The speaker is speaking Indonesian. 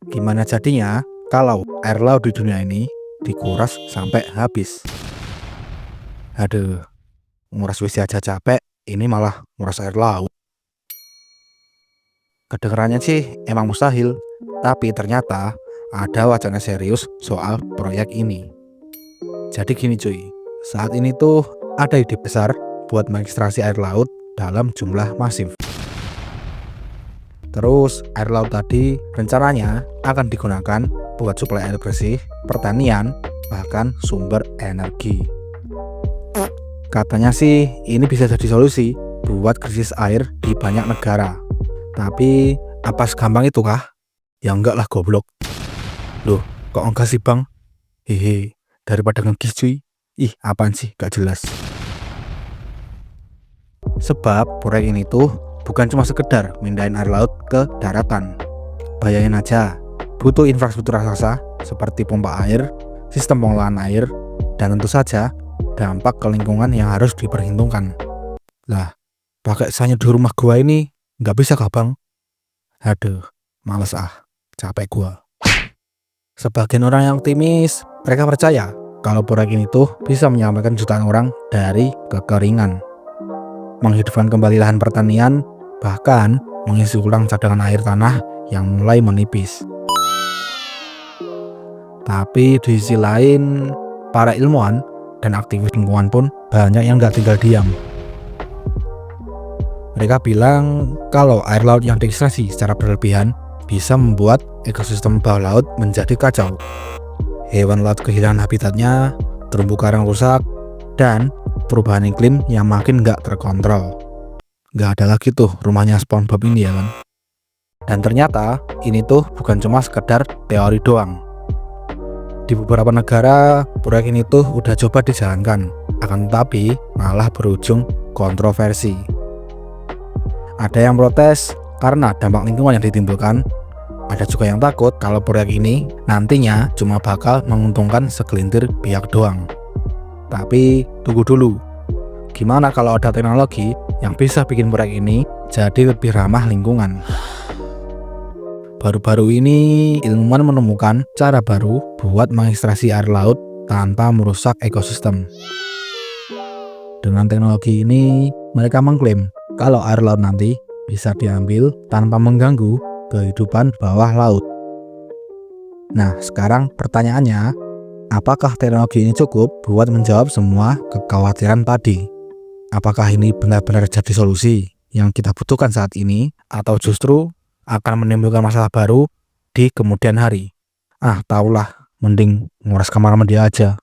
Gimana jadinya kalau air laut di dunia ini dikuras sampai habis? Aduh, nguras WC aja capek, ini malah nguras air laut. Kedengarannya sih emang mustahil, tapi ternyata ada wacana serius soal proyek ini. Jadi gini cuy, saat ini tuh ada ide besar buat mengekstraksi air laut dalam jumlah masif. Terus air laut tadi rencananya akan digunakan buat suplai air bersih, pertanian, bahkan sumber energi. Katanya sih ini bisa jadi solusi buat krisis air di banyak negara. Tapi apa segampang itu kah? Ya enggak lah goblok. Loh, kok enggak sih bang? Hehe, daripada ngegis cuy. Ih, apaan sih, gak jelas. Sebab proyek ini tuh bukan cuma sekedar mindahin air laut ke daratan. Bayangin aja, butuh infrastruktur raksasa seperti pompa air, sistem pengolahan air, dan tentu saja dampak ke lingkungan yang harus diperhitungkan. Lah, pakai sayur di rumah gua ini nggak bisa kah bang? Aduh, males capek gua. Sebagian orang yang optimis, mereka percaya kalau proyek ini tuh bisa menyelamatkan jutaan orang dari kekeringan, menghidupkan kembali lahan pertanian, bahkan mengisi ulang cadangan air tanah yang mulai menipis. Tapi di sisi lain, para ilmuwan dan aktivis lingkungan pun banyak yang gak tinggal diam. Mereka bilang kalau air laut yang diekstraksi secara berlebihan bisa membuat ekosistem bawah laut menjadi kacau. Hewan laut kehilangan habitatnya, terumbu karang rusak, dan perubahan iklim yang makin gak terkontrol. Gak ada lagi tuh rumahnya SpongeBob ini ya kan. Dan ternyata ini tuh bukan cuma sekedar teori doang. Di beberapa negara proyek ini tuh udah coba dijalankan, akan tetapi malah berujung kontroversi. Ada yang protes karena dampak lingkungan yang ditimbulkan. Ada juga yang takut kalau proyek ini nantinya cuma bakal menguntungkan segelintir pihak doang. Tapi tunggu dulu, gimana kalau ada teknologi yang bisa bikin proyek ini jadi lebih ramah lingkungan? Baru-baru ini ilmuwan menemukan cara baru buat mengekstraksi air laut tanpa merusak ekosistem. Dengan teknologi ini, mereka mengklaim kalau air laut nanti bisa diambil tanpa mengganggu kehidupan bawah laut. Nah, sekarang pertanyaannya, apakah teknologi ini cukup buat menjawab semua kekhawatiran tadi? Apakah ini benar-benar jadi solusi yang kita butuhkan saat ini, atau justru akan menimbulkan masalah baru di kemudian hari? Tahulah, mending nguras kamar mandi aja.